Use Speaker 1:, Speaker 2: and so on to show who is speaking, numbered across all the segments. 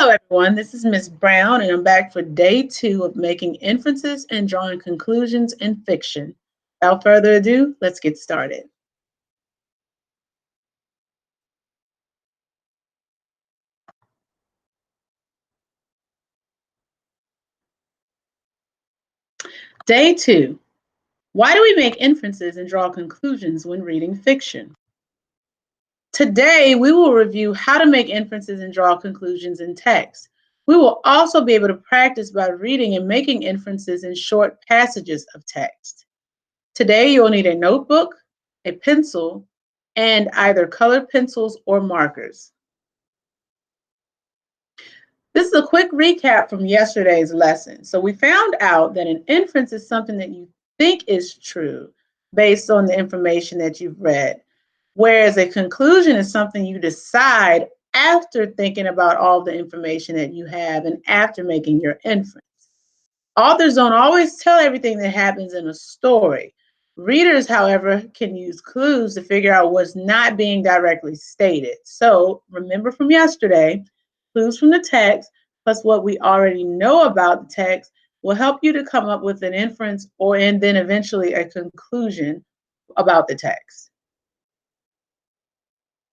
Speaker 1: Hello, everyone. This is Ms. Brown, and I'm back for day 2 of making inferences and drawing conclusions in fiction. Without further ado, let's get started. Day 2. Why do we make inferences and draw conclusions when reading fiction? Today, we will review how to make inferences and draw conclusions in text. We will also be able to practice by reading and making inferences in short passages of text. Today, you'll need a notebook, a pencil, and either colored pencils or markers. This is a quick recap from yesterday's lesson. So we found out that an inference is something that you think is true based on the information that you've read, whereas a conclusion is something you decide after thinking about all the information that you have and after making your inference. Authors don't always tell everything that happens in a story. Readers, however, can use clues to figure out what's not being directly stated. So remember from yesterday, clues from the text plus what we already know about the text will help you to come up with an inference and then eventually a conclusion about the text.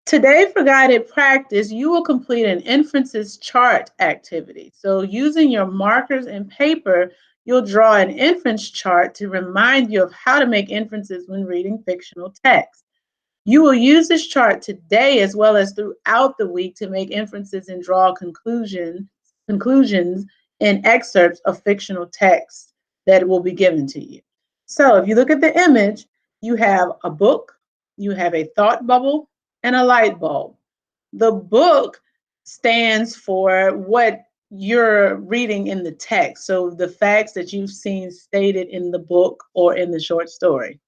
Speaker 1: Today, for guided practice, you will complete an inferences chart activity. So using your markers and paper, you'll draw an inference chart to remind you of how to make inferences when reading fictional text. You will use this chart today as well as throughout the week to make inferences and draw conclusions in excerpts of fictional text that will be given to you. So if you look at the image, you have a book, you have a thought bubble, and a light bulb. The book stands for what you're reading in the text, so the facts that you've seen stated in the book or in the short story.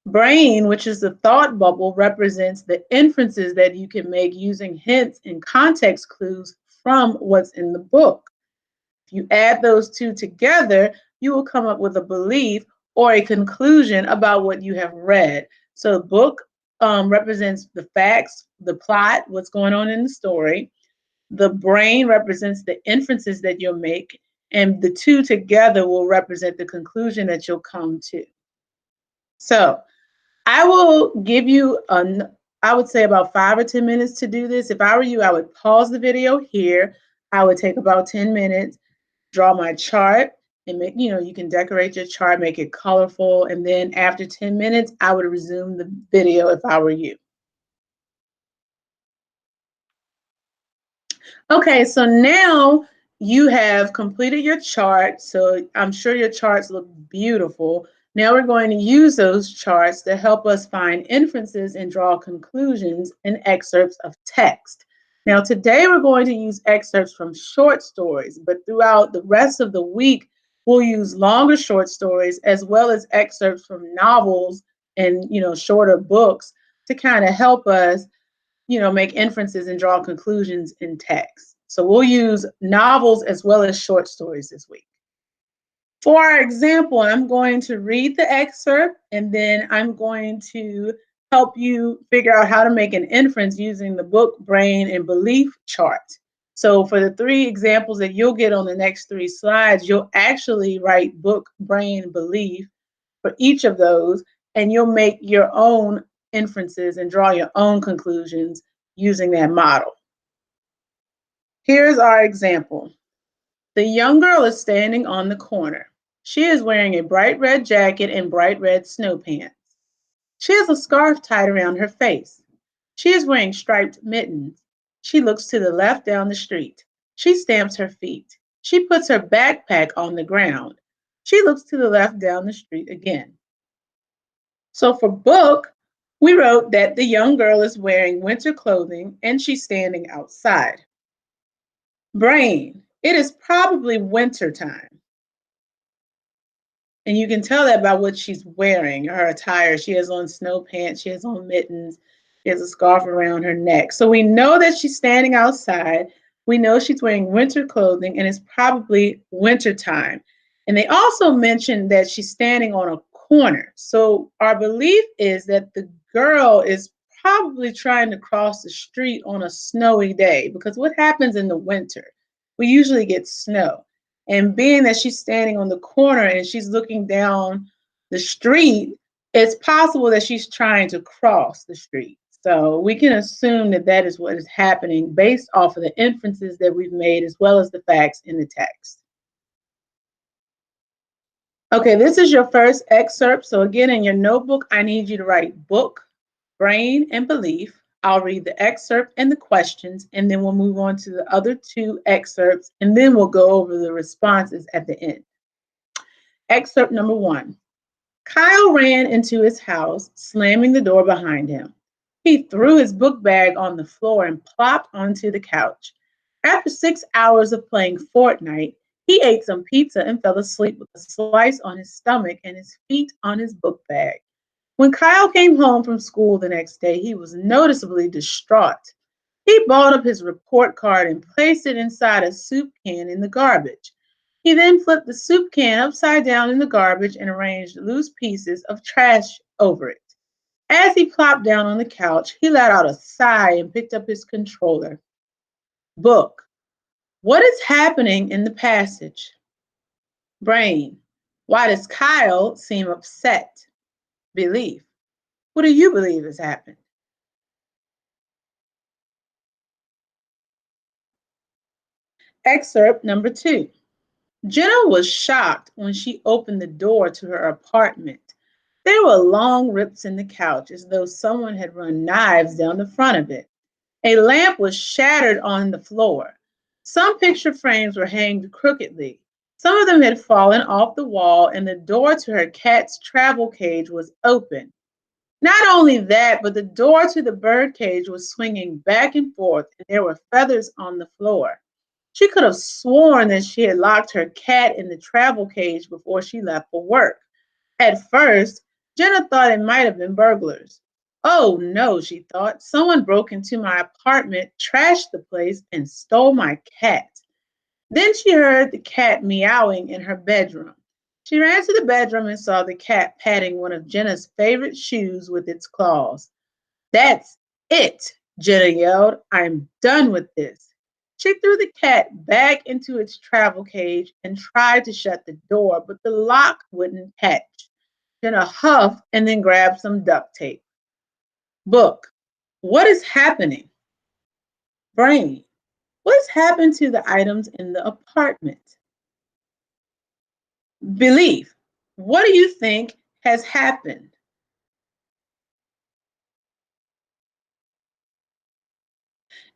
Speaker 1: Brain, which is the thought bubble, represents the inferences that you can make using hints and context clues from what's in the book. If you add those two together, you will come up with a belief or a conclusion about what you have read. So the book represents the facts, the plot, what's going on in the story. The brain represents the inferences that you'll make, and the two together will represent the conclusion that you'll come to. So I will give you, I would say about 5 or 10 minutes to do this. If I were you, I would pause the video here. I would take about 10 minutes, draw my chart, and make, you can decorate your chart, make it colorful, and then after 10 minutes, I would resume the video if I were you. Okay, so now you have completed your chart, so I'm sure your charts look beautiful. Now we're going to use those charts to help us find inferences and draw conclusions in excerpts of text. Now today we're going to use excerpts from short stories, but throughout the rest of the week, we'll use longer short stories as well as excerpts from novels and shorter books to kind of help us make inferences and draw conclusions in text. So we'll use novels as well as short stories this week. For our example, I'm going to read the excerpt and then I'm going to help you figure out how to make an inference using the book, brain, and belief chart. So for the 3 examples that you'll get on the next 3 slides, you'll actually write book, brain, belief for each of those, and you'll make your own inferences and draw your own conclusions using that model. Here's our example. The young girl is standing on the corner. She is wearing a bright red jacket and bright red snow pants. She has a scarf tied around her face. She is wearing striped mittens. She looks to the left down the street. She stamps her feet. She puts her backpack on the ground. She looks to the left down the street again. So for book, we wrote that the young girl is wearing winter clothing and she's standing outside. Brain, it is probably winter time. And you can tell that by what she's wearing, her attire. She has on snow pants, she has on mittens, she has a scarf around her neck. So we know that she's standing outside. We know she's wearing winter clothing and it's probably winter time. And they also mentioned that she's standing on a corner. So our belief is that the girl is probably trying to cross the street on a snowy day, because what happens in the winter? we usually get snow. And being that she's standing on the corner and she's looking down the street, it's possible that she's trying to cross the street. So we can assume that that is what is happening based off of the inferences that we've made as well as the facts in the text. Okay, this is your first excerpt. So again, in your notebook, I need you to write book, brain, and belief. I'll read the excerpt and the questions, and then we'll move on to the other two excerpts, and then we'll go over the responses at the end. Excerpt number 1. Kyle ran into his house, slamming the door behind him. He threw his book bag on the floor and plopped onto the couch. After 6 hours of playing Fortnite, he ate some pizza and fell asleep with a slice on his stomach and his feet on his book bag. When Kyle came home from school the next day, he was noticeably distraught. He balled up his report card and placed it inside a soup can in the garbage. He then flipped the soup can upside down in the garbage and arranged loose pieces of trash over it. As he plopped down on the couch, he let out a sigh and picked up his controller. Book. What is happening in the passage? Brain. Why does Kyle seem upset? Belief. What do you believe has happened? Excerpt number 2. Jenna was shocked when she opened the door to her apartment. There were long rips in the couch as though someone had run knives down the front of it. A lamp was shattered on the floor. Some picture frames were hanged crookedly. Some of them had fallen off the wall, and the door to her cat's travel cage was open. Not only that, but the door to the bird cage was swinging back and forth, and there were feathers on the floor. She could have sworn that she had locked her cat in the travel cage before she left for work. At first, Jenna thought it might have been burglars. Oh no, she thought. Someone broke into my apartment, trashed the place, and stole my cat. Then she heard the cat meowing in her bedroom. She ran to the bedroom and saw the cat patting one of Jenna's favorite shoes with its claws. That's it, Jenna yelled. I'm done with this. She threw the cat back into its travel cage and tried to shut the door, but the lock wouldn't catch. Jenna huffed and then grabbed some duct tape. Book. What is happening? Brain. What has happened to the items in the apartment? Belief. What do you think has happened?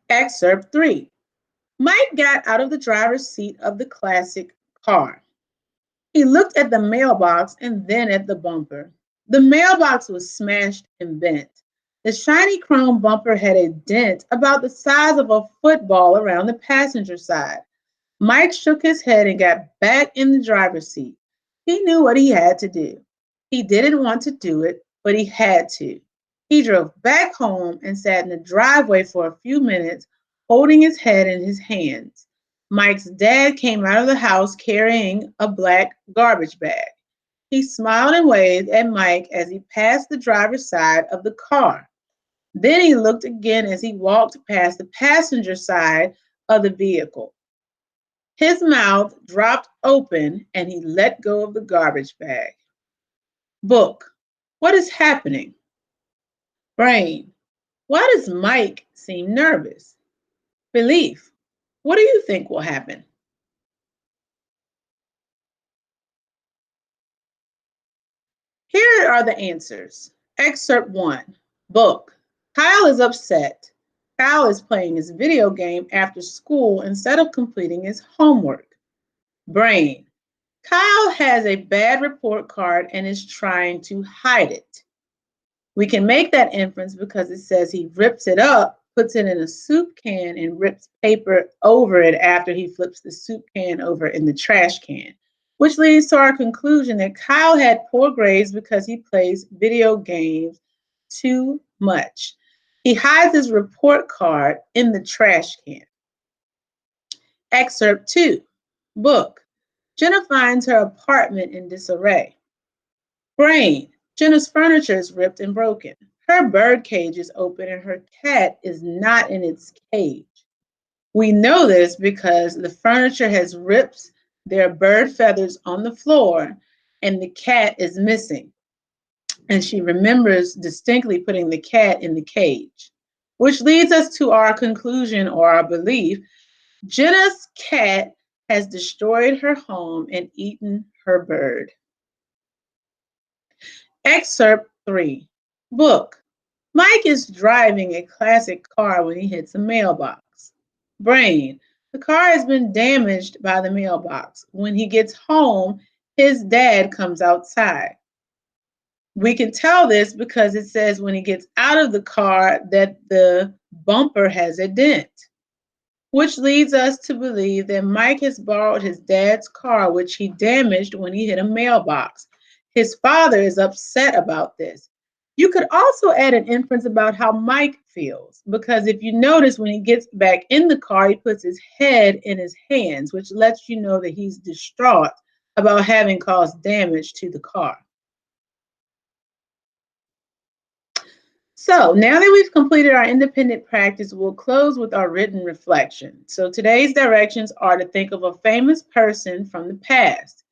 Speaker 1: Excerpt 3. Mike got out of the driver's seat of the classic car. He looked at the mailbox and then at the bumper. The mailbox was smashed and bent. The shiny chrome bumper had a dent about the size of a football around the passenger side. Mike shook his head and got back in the driver's seat. He knew what he had to do. He didn't want to do it, but he had to. He drove back home and sat in the driveway for a few minutes, holding his head in his hands. Mike's dad came out of the house carrying a black garbage bag. He smiled and waved at Mike as he passed the driver's side of the car. Then he looked again as he walked past the passenger side of the vehicle. His mouth dropped open and he let go of the garbage bag. Book. What is happening? Brain. Why does Mike seem nervous? Belief. What do you think will happen? Here are the answers. Excerpt 1. Book. Kyle is upset. Kyle is playing his video game after school instead of completing his homework. Brain. Kyle has a bad report card and is trying to hide it. We can make that inference because it says he rips it up, puts it in a soup can, and rips paper over it after he flips the soup can over in the trash can, which leads to our conclusion that Kyle had poor grades because he plays video games too much. He hides his report card in the trash can. Excerpt 2. Book. Jenna finds her apartment in disarray. Brain. Jenna's furniture is ripped and broken. Her bird cage is open and her cat is not in its cage. We know this because the furniture has ripped their bird feathers on the floor and the cat is missing. And she remembers distinctly putting the cat in the cage, which leads us to our conclusion or our belief. Jenna's cat has destroyed her home and eaten her bird. Excerpt 3. Book. Mike is driving a classic car when he hits a mailbox. Brain. The car has been damaged by the mailbox. When he gets home, his dad comes outside. We can tell this because it says when he gets out of the car that the bumper has a dent, which leads us to believe that Mike has borrowed his dad's car, which he damaged when he hit a mailbox. His father is upset about this. You could also add an inference about how Mike feels, because if you notice when he gets back in the car, he puts his head in his hands, which lets you know that he's distraught about having caused damage to the car. So now that we've completed our independent practice, we'll close with our written reflection. So today's directions are to think of a famous person from the past.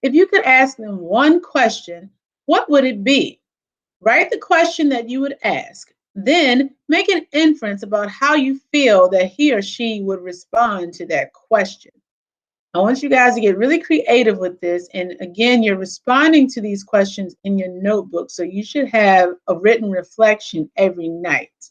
Speaker 1: If you could ask them one question, what would it be? Write the question that you would ask. Then make an inference about how you feel that he or she would respond to that question. I want you guys to get really creative with this. And again, you're responding to these questions in your notebook. So you should have a written reflection every night.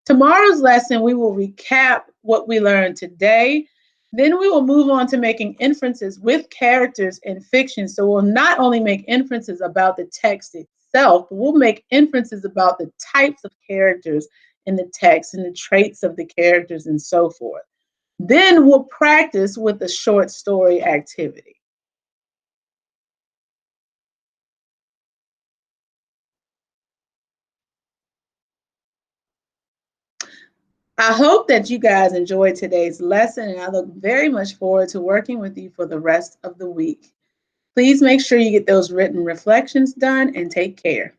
Speaker 1: Tomorrow's lesson, we will recap what we learned today. Then we will move on to making inferences with characters in fiction. So we'll not only make inferences about the text itself, but we'll make inferences about the types of characters in the text and the traits of the characters and so forth. Then we'll practice with a short story activity. I hope that you guys enjoyed today's lesson, and I look very much forward to working with you for the rest of the week. Please make sure you get those written reflections done and take care.